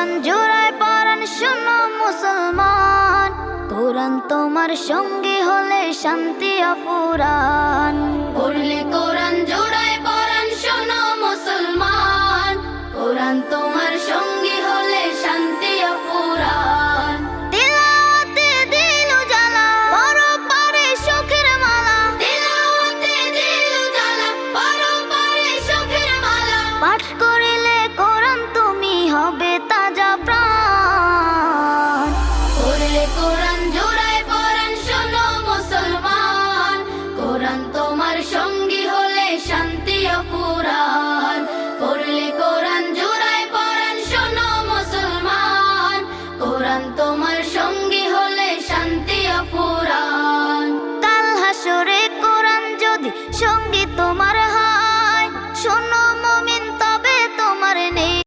কোরআন জোড়ায় পরাণ শোনো মুসলমান, কোরআন তোমার সঙ্গী হলে শান্তি অফুরান। পড়লে কোরআন জোড়ায় পরাণ শোনো মুসলমান, কোরআন তোমার